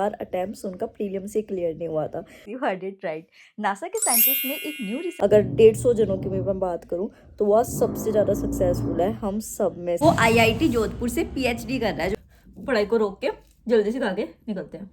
Attempts उनका prelim से clear नहीं हुआ था। You heard it right. NASA के साइंटिस्ट ने एक न्यू रिसर्च, अगर 150 जनों की मैं बात करूं तो वह सबसे ज़्यादा सक्सेसफुल है हम सब में। वो IIT जोधपुर से PhD कर रहा है। जो पढ़ाई को रोक के जल्दी से आगे निकलते हैं।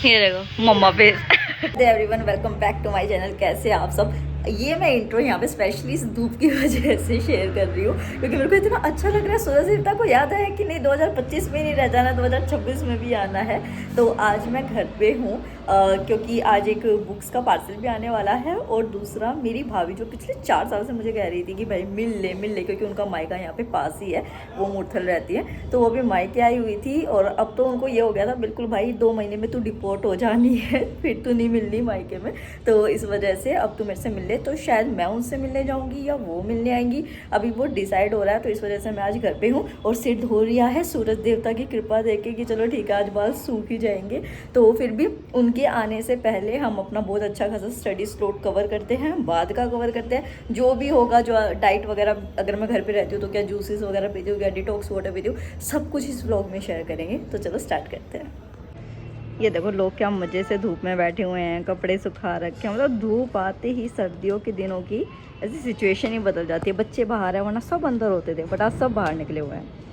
ये देखो मम्मा face. Everyone welcome back to my channel. कैसे आप सब? ये मैं इंट्रो यहाँ पे स्पेशली इस धूप की वजह से शेयर कर रही हूँ क्योंकि मेरे को इतना अच्छा लग रहा है। सूरज देवता को याद है कि नहीं 2025 में नहीं रह जाना, 2026 में भी आना है। तो आज मैं घर पे हूँ क्योंकि आज एक बुक्स का पार्सल भी आने वाला है और दूसरा मेरी भाभी जो पिछले 4 साल से मुझे कह रही थी कि भाई मिल ले क्योंकि उनका मायका यहाँ पे पास ही है, वो मुरथल रहती है। तो वो भी मायके आई हुई थी और अब तो उनको ये हो गया था बिल्कुल भाई 2 महीने में तू डिपोर्ट हो जानी है, फिर तू नहीं मिलनी मायके में। तो इस वजह से अब तू मेरे से मिल ले, तो शायद मैं उनसे मिलने जाऊंगी या वो मिलने आएंगी, अभी वो डिसाइड हो रहा है। तो इस वजह से मैं आज घर पे हूँ और सिर धो रिया है सूरज देवता की कृपा देके कि चलो ठीक है आज बाल सूख ही जाएंगे। तो फिर भी उनके आने से पहले हम अपना बहुत अच्छा खासा स्टडी स्लॉट कवर करते हैं, बाद का कवर करते हैं, जो भी होगा, जो डाइट वगैरह अगर मैं घर पे रहती हूँ तो क्या जूसेस वगैरह पीती हूँ, क्या डिटॉक्स वाटर पीती हूँ, सब कुछ इस व्लॉग में शेयर करेंगे। तो चलो स्टार्ट करते हैं। ये देखो लोग क्या मज़े से धूप में बैठे हुए हैं, कपड़े सुखा रखे हैं। मतलब धूप आते ही सर्दियों के दिनों की ऐसी सिचुएशन ही बदल जाती है। बच्चे बाहर हैं वरना सब अंदर होते थे, बट आज सब बाहर निकले हुए हैं।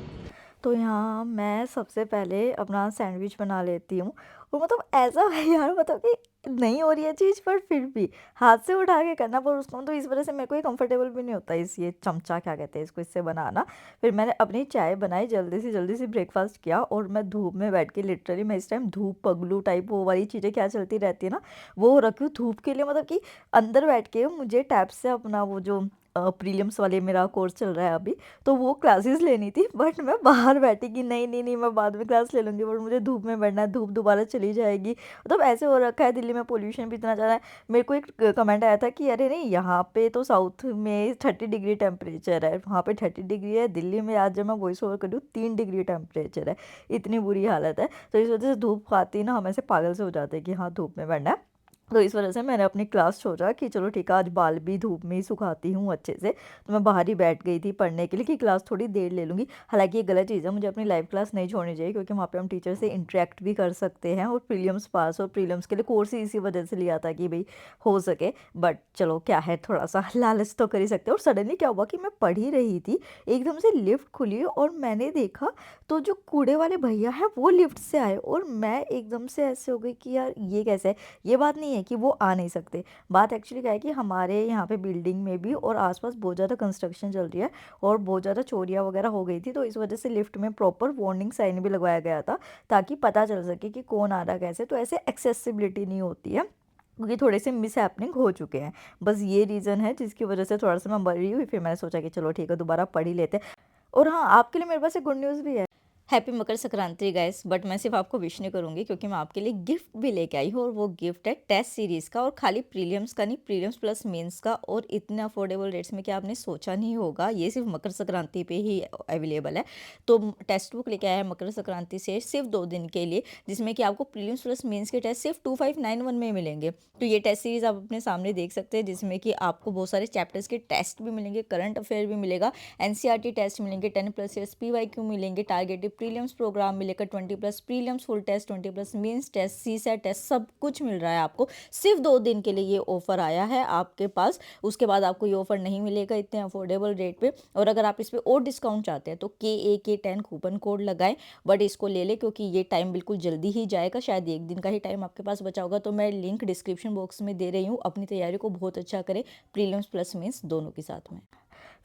तो यहाँ मैं सबसे पहले अपना सैंडविच बना लेती हूँ और मतलब ऐसा है यार, मतलब कि नहीं हो रही है चीज़ पर फिर भी हाथ से उठा के करना पर उसको, तो इस वजह से मेरे को ये कंफर्टेबल भी नहीं होता इस ये चमचा क्या कहते हैं इसको, इससे बनाना। फिर मैंने अपनी चाय बनाई, जल्दी से ब्रेकफास्ट किया और मैं धूप में बैठ के लिटरली मैं इस टाइम धूप पगलू टाइप वो वाली चीज़ें क्या चलती रहती है ना, वो रखी हूँ धूप के लिए। मतलब कि अंदर बैठ के मुझे टैब से अपना वो जो प्रीलिम्स वाले मेरा कोर्स चल रहा है अभी, तो वो क्लासेस लेनी थी। बट मैं बाहर बैठी कि नहीं मैं बाद में क्लास ले लूँगी, बट मुझे धूप में बैठना है, धूप दोबारा चली जाएगी। मतलब ऐसे हो रखा है, दिल्ली में पोल्यूशन भी इतना ज़्यादा है। मेरे को एक कमेंट आया था कि अरे नहीं यहाँ पे तो साउथ में 30 डिग्री टेम्परेचर है, वहाँ पे 30 डिग्री है, दिल्ली में आज जब मैं वॉइस ओवर कर रही हूँ 3 डिग्री टेम्परेचर है, इतनी बुरी हालत है। तो इस वजह से धूप खाती ना हम ऐसे पागल से हो जाते हैं कि हाँ धूप में बैठना है। तो इस वजह से मैंने अपनी क्लास सोचा कि चलो ठीक है आज बाल भी धूप में ही सुखाती हूँ अच्छे से। तो मैं बाहर ही बैठ गई थी पढ़ने के लिए कि क्लास थोड़ी देर ले लूँगी। हालांकि ये गलत चीज़ है, मुझे अपनी लाइव क्लास नहीं छोड़नी चाहिए क्योंकि वहाँ पे हम टीचर से इंटरेक्ट भी कर सकते हैं और प्रीलिम्स पास और प्रीलिम्स के लिए कोर्स ही इसी वजह से लिया था कि भाई हो सके। बट चलो क्या है, थोड़ा सा लालच तो कर ही सकते हैं। और सडनली क्या हुआ कि मैं पढ़ ही रही थी, एकदम से लिफ्ट खुली और मैंने देखा तो जो कूड़े वाले भैया हैं वो लिफ्ट से आए और मैं एकदम से ऐसे हो गई कि यार ये कैसे है। ये बात नहीं है कि वो आ नहीं सकते, बात एक्चुअली क्या है कि हमारे यहाँ पे बिल्डिंग में भी और आसपास बहुत ज़्यादा कंस्ट्रक्शन चल रही है और बहुत ज़्यादा चोरियाँ वगैरह हो गई थी। तो इस वजह से लिफ्ट में प्रॉपर वार्निंग साइन भी लगवाया गया था ताकि पता चल सके कि कौन आ रहा कैसे। तो ऐसे एक्सेसिबिलिटी नहीं होती है क्योंकि थोड़े से मिस हैपनिंग हो चुके हैं। बस ये रीज़न है जिसकी वजह से थोड़ा सा मैं बड़ी हुई। फिर मैंने सोचा कि चलो ठीक है दोबारा पढ़ ही लेते हैं। और हाँ, आपके लिए मेरे पास एक गुड न्यूज़ भी है। Happy Makar Sankranti guys. But मैं सिर्फ आपको विश नहीं करूंगी क्योंकि मैं आपके लिए गिफ्ट भी लेके आई हूँ और वो गिफ्ट है टेस्ट सीरीज़ का, और खाली प्रीलिम्स का नहीं, प्रीलिम्स प्लस मेंस का, और इतने अफोर्डेबल रेट्स में कि आपने सोचा नहीं होगा। ये सिर्फ मकर संक्रांति पे ही अवेलेबल है। तो टेक्स्ट बुक लेके आया है मकर संक्रांति से सिर्फ 2 दिन के लिए, जिसमें कि आपको प्रीलिम्स प्लस मेंस के टेस्ट सिर्फ 2591 में मिलेंगे। तो ये टेस्ट सीरीज़ आप अपने सामने देख सकते हैं जिसमें कि आपको बहुत सारे चैप्टर्स के टेस्ट भी मिलेंगे, करंट अफेयर भी मिलेगा, NCERT टेस्ट मिलेंगे, 10+ ईयर्स PYQ मिलेंगे, टारगेटेड प्रीलिम्स प्रोग्राम मिलेगा, 20+ prelims full test, 20+ mains test, CSAT test, सब कुछ मिल रहा है आपको। सिर्फ 2 दिन के लिए ये ऑफर आया है आपके पास, उसके बाद आपको ये ऑफर नहीं मिलेगा इतने अफोर्डेबल रेट पे। और अगर आप इस पर और डिस्काउंट चाहते हैं तो KAK10 कूपन कोड लगाएं, बट इसको ले लें क्योंकि ये टाइम बिल्कुल जल्दी ही जाएगा, शायद 1 दिन का ही टाइम आपके पास बचा होगा। तो मैं लिंक डिस्क्रिप्शन बॉक्स में दे रही हूँ। अपनी तैयारी को बहुत अच्छा करें, प्रीलिम्स प्लस मेंस दोनों के साथ में।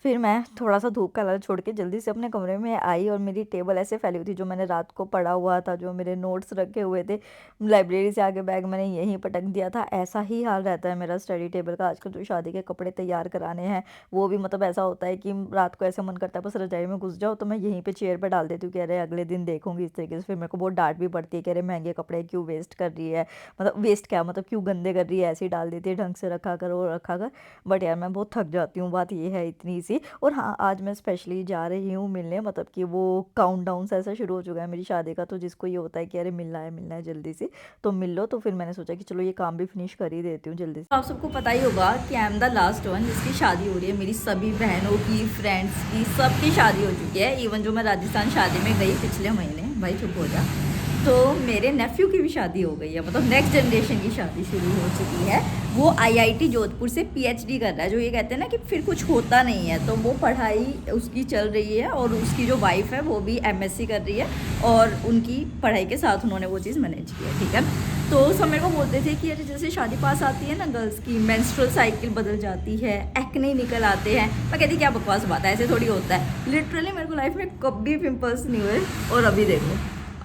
फिर मैं थोड़ा सा धूप का लालच छोड़ के जल्दी से अपने कमरे में आई और मेरी टेबल ऐसे फैली हुई थी, जो मैंने रात को पढ़ा हुआ था, जो मेरे नोट्स रखे हुए थे लाइब्रेरी से आके बैग मैंने यहीं पटक दिया था। ऐसा ही हाल रहता है मेरा स्टडी टेबल का। आजकल जो शादी के कपड़े तैयार कराने हैं वो भी मतलब ऐसा होता है कि रात को ऐसे मन करता है बस रजाई में घुस जाओ, तो मैं यहीं पर चेयर पर डाल देती हूँ कि अरे अगले दिन देखूंगी इस तरीके से। फिर मेरे को बहुत डांट भी पड़ती है कि अरे महंगे कपड़े क्यों वेस्ट कर रही है, मतलब वेस्ट क्या, मतलब क्यों गंदे कर रही है, ऐसे ही डाल देती है, ढंग से रखा कर वो रखा कर। बट यार मैं बहुत थक जाती हूँ, बात ये है इतनी सी। और हाँ, आज मैं स्पेशली जा रही हूँ मिलने, मतलब कि वो काउंटडाउन सा ऐसा शुरू हो चुका है मेरी शादी का, तो जिसको ये होता है कि अरे मिलना है जल्दी से, तो मिल लो। तो फिर मैंने सोचा कि चलो ये काम भी फिनिश कर ही देती हूँ जल्दी से। आप सबको पता ही होगा कि I am the last one जिसकी शादी हो रही है। मेरी सभी बहनों की, फ्रेंड्स की, सबकी शादी हो चुकी है। इवन जो मैं राजस्थान शादी में गई पिछले महीने, भाई चुप हो जा, तो मेरे नेफ्यू की भी शादी हो गई है, मतलब नेक्स्ट जनरेशन की शादी शुरू हो चुकी है। वो आईआईटी जोधपुर से पीएचडी कर रहा है। जो ये कहते हैं ना कि फिर कुछ होता नहीं है, तो वो पढ़ाई उसकी चल रही है और उसकी जो वाइफ है वो भी एमएससी कर रही है और उनकी पढ़ाई के साथ उन्होंने वो चीज़ मैनेज की है, ठीक है। तो सब मेरे को बोलते थे कि अरे जैसे शादी पास आती है ना गर्ल्स की, मेंस्ट्रुअल साइकिल बदल जाती है, एक्ने निकल आते हैं। मैं कहती क्या बकवास बात है, ऐसे थोड़ी होता है। लिटरली मेरे को लाइफ में कभी पिंपल्स नहीं हुए और अभी देखो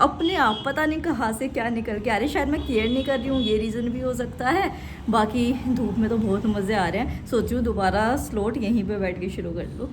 अपने आप पता नहीं कहाँ से क्या निकल के आ रही है। शायद मैं केयर नहीं कर रही हूँ, ये रीज़न भी हो सकता है। बाकी धूप में तो बहुत मज़े आ रहे हैं। सोचूँ दोबारा स्लॉट यहीं पे बैठ के शुरू कर लूँ।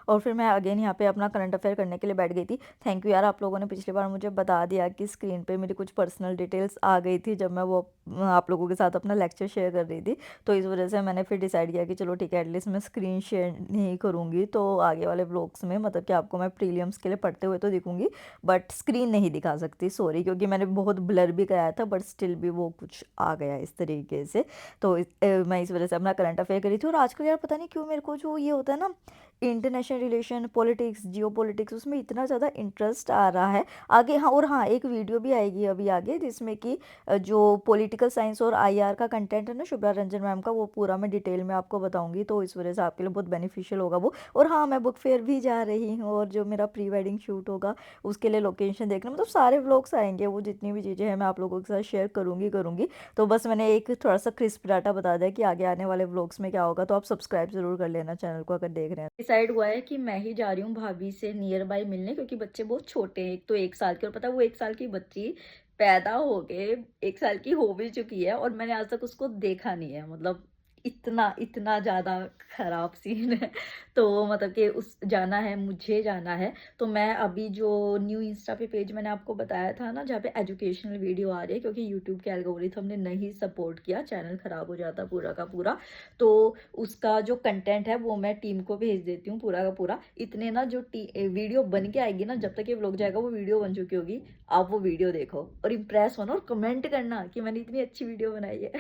और फिर मैं अगेन यहाँ पे अपना करंट अफेयर करने के लिए बैठ गई थी। थैंक यू यार, आप लोगों ने पिछली बार मुझे बता दिया कि स्क्रीन पे मेरी कुछ पर्सनल डिटेल्स आ गई थी जब मैं वो आप लोगों के साथ अपना लेक्चर शेयर कर रही थी। तो इस वजह से मैंने फिर डिसाइड किया कि चलो ठीक है, एटलीस्ट मैं स्क्रीन शेयर नहीं करूँगी। तो आगे वाले व्लॉग्स में मतलब कि आपको मैं प्रीलिम्स के लिए पढ़ते हुए तो दिखूँगी, बट स्क्रीन नहीं दिखा सकती, सॉरी, क्योंकि मैंने बहुत ब्लर भी कराया था, बट स्टिल भी वो कुछ आ गया इस तरीके से। तो मैं इस वजह से अपना करंट अफेयर करी थी। और आजकल यार पता नहीं क्यों मेरे को जो ये होता है ना इंटरनेशनल रिलेशन, पॉलिटिक्स, जियो पॉलिटिक्स, उसमें इतना ज़्यादा इंटरेस्ट आ रहा है आगे। हाँ, और हाँ, एक वीडियो भी आएगी अभी आगे जिसमें कि जो पॉलिटिकल साइंस और आईआर का कंटेंट है ना शुभ्रा रंजन मैम का, वो पूरा मैं डिटेल में आपको बताऊंगी। तो इस वजह से आपके लिए बहुत बेनिफिशियल होगा वो। और हाँ, मैं बुक फेयर भी जा रही हूँ और जो मेरा प्री वेडिंग शूट होगा उसके लिए लोकेशन देखना, मतलब सारे व्लॉग्स आएंगे, वो जितनी भी चीज़ें हैं मैं आप लोगों के साथ शेयर करूँगी। तो बस मैंने एक थोड़ा सा क्रिस्प डाटा बता दिया कि आगे आने वाले व्लॉग्स में क्या होगा। तो आप सब्सक्राइब जरूर कर लेना चैनल को अगर देख रहे हैं। डिसाइड हुआ है कि मैं ही जा रही हूँ भाभी से नियर बाय मिलने, क्योंकि बच्चे बहुत छोटे हैं। एक तो 1 साल के, और पता है वो 1 साल की बच्ची पैदा हो के 1 साल की हो भी चुकी है और मैंने आज तक उसको देखा नहीं है। मतलब इतना इतना ज़्यादा खराब सीन है। तो मतलब कि उस जाना है, मुझे जाना है। तो मैं अभी जो न्यू इंस्टा पे पेज मैंने आपको बताया था ना जहाँ पे एजुकेशनल वीडियो आ रही है, क्योंकि यूट्यूब के एल्गोरिथम ने नहीं सपोर्ट किया, चैनल ख़राब हो जाता पूरा का पूरा। तो उसका जो कंटेंट है वो मैं टीम को भेज देती हूँ पूरा का पूरा। इतने ना जो वीडियो बन के आएगी ना, जब तक ये व्लॉग जाएगा वो वीडियो बन चुकी होगी। आप वो वीडियो देखो और इम्प्रेस होना और कमेंट करना कि मैंने इतनी अच्छी वीडियो बनाई है।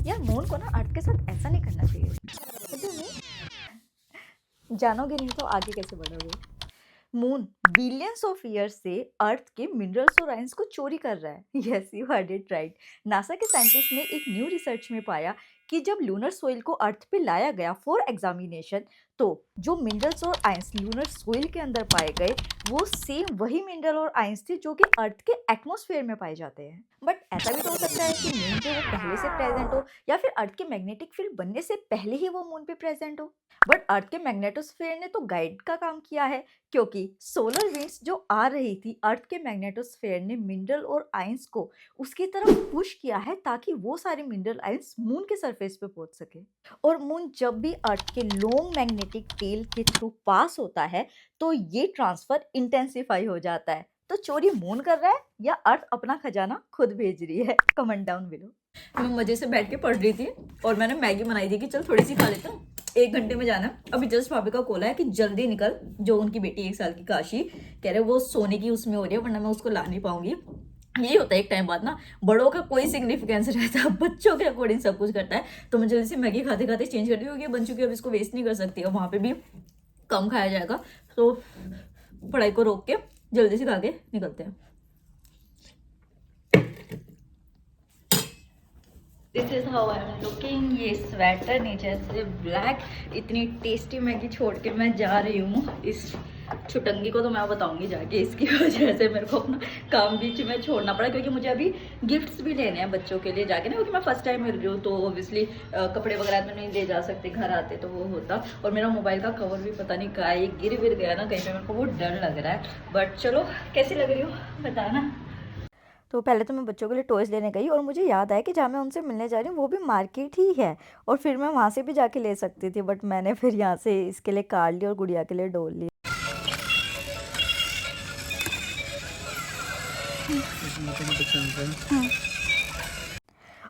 यार मून को ना अर्थ के साथ ऐसा नहीं करना चाहिए। जानोगे नहीं तो आगे कैसे बढ़ोगे। मून बिलियंस ऑफ ईयर्स से अर्थ के मिनरल्स और आयंस को चोरी कर रहा है। Yes, you heard it right. NASA के साइंटिस्ट ने एक न्यू रिसर्च में पाया कि जब लूनर सोइल को अर्थ पे लाया गया फॉर एग्जामिनेशन, तो जो मिनरल्स और आयंस लूनर सोइल के अंदर पाए गए वो सेम वही मिनरल और आयंस थे जो कि अर्थ के एटमॉस्फेयर में पाए जाते हैं। बट ऐसा भी तो हो सकता है कि मून पे वो पहले से प्रेजेंट हो, या फिर अर्थ के मैग्नेटिक फील्ड बनने से पहले ही वो मून पे प्रेजेंट हो। बट अर्थ के मैग्नेटोस्फेयर ने तो गाइड का काम किया है, क्योंकि सोलर विंड्स जो आ रही थी अर्थ के मैग्नेटोस्फेयर ने मिनरल और आयंस को उसकी तरफ पुश किया है ताकि वो सारे मिनरल आयंस मून के सरफेस पे पहुंच सके। और मून जब भी अर्थ के लॉन्ग मैग्नेटिक टेल के थ्रू पास होता है तो ये ट्रांसफर इंटेंसिफाई हो जाता है। तो चोरी मून कर रहा है या अर्थ अपना खजाना खुद भेज रही है? Comment down below. मैं मजे से बैठ के पढ़ रही थी और मैंने मैगी बनाई थी कि चल थोड़ी सी खा लेता हूँ, 1 घंटे में जाना। अभी जस्ट भाभी का कॉल है कि जल्दी निकल, जो उनकी बेटी 1 साल की काशी कह रहे वो सोने की उसमें हो रही है, वरना मैं उसको ला नहीं पाऊंगी। यही होता है एक टाइम बाद ना, बड़ों का कोई सिग्निफिकेंस रहता, बच्चों के अकॉर्डिंग सब कुछ करता है। तो मैं जल्दी से मैगी खाते खाते चेंज कर रही हूँ, बन चुकी है, अब इसको वेस्ट नहीं कर सकती है, वहाँ पे भी कम खाया जाएगा। तो पढ़ाई को रोक के जल्दी से खा के निकलते हैं। This is how I am looking. ये स्वेटर नीचे से ब्लैक, इतनी टेस्टी मैगी छोड़ के मैं जा रही हूँ। इस छुटंगी को तो मैं बताऊंगी जाके, इसकी वजह से मेरे को अपना काम बीच में छोड़ना पड़ा, क्योंकि मुझे अभी गिफ्ट्स भी लेने हैं बच्चों के लिए जाके ना, क्योंकि मैं फर्स्ट टाइम मिल रही हूँ। तो ऑब्वियसली कपड़े वगैरह तो नहीं ले जा सकते, घर आते तो वो होता। और मेरा मोबाइल का कवर भी पता नहीं कहाँ, ये गिर विर गया ना कहीं पे, मेरे को बहुत डर लग रहा है। बट चलो, कैसी लग रही हो बताना। तो पहले तो मैं बच्चों के लिए टॉयज़ लेने गई और मुझे याद आया कि जहाँ मैं उनसे मिलने जा रही हूँ वो भी मार्केट ही है, और फिर मैं वहाँ से भी जाके ले सकती थी, बट मैंने फिर यहाँ से इसके लिए कार ली और गुड़िया के लिए डॉल ली।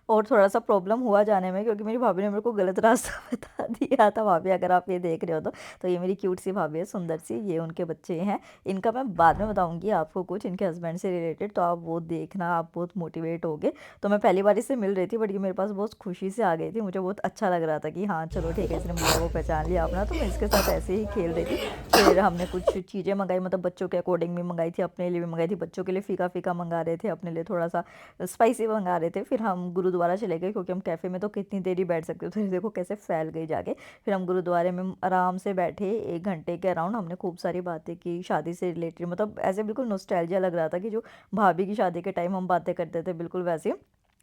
और थोड़ा-सा प्रॉब्लम हुआ जाने में, क्योंकि मेरी भाभी ने मेरे को गलत रास्ता बता दिया था। भाभी अगर आप ये देख रहे हो तो ये मेरी क्यूट सी भाभी है, सुंदर सी, ये उनके बच्चे हैं। इनका मैं बाद में बताऊँगी आपको कुछ इनके हस्बैंड से रिलेटेड, तो आप वो देखना, आप बहुत मोटिवेट होगे। तो मैं पहली बार इससे मिल रही थी, बट ये मेरे पास बहुत खुशी से आ गई थी। मुझे बहुत अच्छा लग रहा था कि हाँ, चलो ठीक है, इसने बुआ को पहचान लिया अपना। तो मैं इसके साथ ऐसे ही खेल रही थी। फिर हमने कुछ चीज़ें मँगाई, मतलब बच्चों के अकॉर्डिंग भी मँगाई थी, अपने लिए भी मँगाई थी। बच्चों के लिए फ़ीका-फ़ीका मँगा रहे थे, अपने लिए थोड़ा-सा स्पाइसी मँगा रहे थे। फिर हम गुरुद्वारा चले गए, क्योंकि हम कैफ़े में तो कितनी देर ही बैठ सकते थे। देखो कैसे फैल गई जाके। फिर हम गुरुद्वारे में आराम से बैठे, 1 घंटे के अराउंड हमने खूब सारी बातें की, शादी से रिलेटेड, मतलब ऐसे बिल्कुल नॉस्टैल्जिया लग रहा था कि जो भाभी की शादी के टाइम हम बातें करते थे, बिल्कुल वैसे।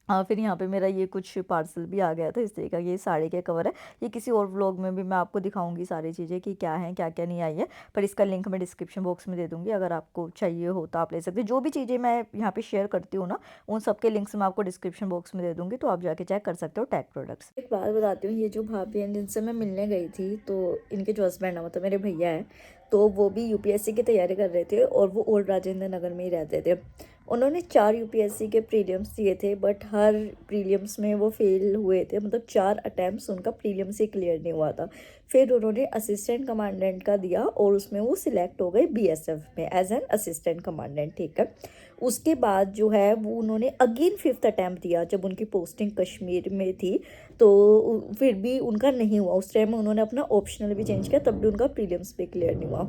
फिर यहाँ पे मेरा ये कुछ पार्सल भी आ गया था, इस तरीके का, ये साड़ी के कवर है। ये किसी और व्लॉग में भी मैं आपको दिखाऊंगी सारी चीज़ें कि क्या है, क्या क्या नहीं आई है। पर इसका लिंक मैं डिस्क्रिप्शन बॉक्स में दे दूंगी, अगर आपको चाहिए हो तो आप ले सकते हो। जो भी चीज़ें मैं यहाँ पे शेयर करती हूँ ना, उन सब के लिंक्स मैं आपको डिस्क्रिप्शन बॉक्स में दे दूंगी, तो आप जाके चेक कर सकते हो टैग प्रोडक्ट्स। एक बात बताती हूँ, ये जो भाभी हैं जिनसे मैं मिलने गई थी, तो इनके जो हस्बैंड है, मतलब मेरे भैया हैं, तो वो भी यूपीएससी की तैयारी कर रहे थे, और वो ओल्ड राजेंद्र नगर में ही रहते थे। उन्होंने 4 यूपीएससी के प्रीलिम्स दिए थे, बट हर प्रीलिम्स में वो फेल हुए थे, मतलब 4 अटैम्प्ट्स उनका प्रीलिम्स ही क्लियर नहीं हुआ था। फिर उन्होंने असिस्टेंट कमांडेंट का दिया, और उसमें वो सिलेक्ट हो गए बीएसएफ में एज एन असिस्टेंट कमांडेंट, ठीक है। उसके बाद जो है वो उन्होंने अगेन 5th अटैम्प्ट दिया, जब उनकी पोस्टिंग कश्मीर में थी। तो फिर भी उनका नहीं हुआ। उस टाइम उन्होंने अपना ऑप्शनल भी चेंज किया, तब भी उनका प्रीलिम्स भी क्लियर नहीं हुआ।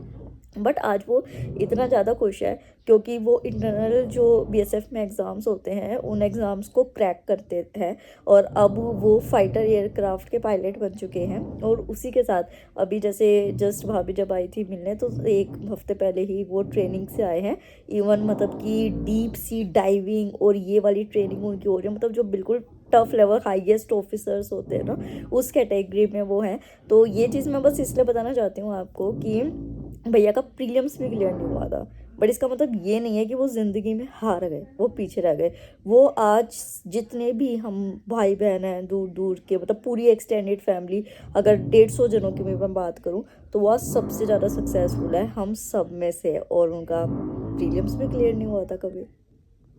बट आज वो इतना ज़्यादा खुश है, क्योंकि वो इंटरनल जो बीएसएफ में एग्ज़ाम्स होते हैं, उन एग्ज़ाम्स को क्रैक करते हैं, और अब वो फाइटर एयरक्राफ्ट के पायलट बन चुके हैं। और उसी के साथ अभी जैसे जस्ट भाभी जब आई थी मिलने, तो 1 हफ्ते पहले ही वो ट्रेनिंग से आए हैं। इवन मतलब कि डीप सी डाइविंग और ये वाली ट्रेनिंग उनकी हो रही है, मतलब जो बिल्कुल टफ लेवल हाईएस्ट ऑफिसर्स होते हैं ना, उस कैटेगरी में वो हैं। तो ये चीज़ मैं बस इसलिए बताना चाहती हूँ आपको कि भैया का प्रीलिम्स भी क्लियर नहीं हुआ था, बट इसका मतलब ये नहीं है कि वो ज़िंदगी में हार गए, वो पीछे रह गए। वो आज जितने भी हम भाई बहन हैं दूर दूर के, मतलब पूरी एक्सटेंडेड फैमिली, अगर 150 जनों की भी मैं बात करूं, तो वो आज सबसे ज़्यादा सक्सेसफुल है हम सब में से, और उनका प्रीलिम्स भी क्लियर नहीं हुआ था कभी।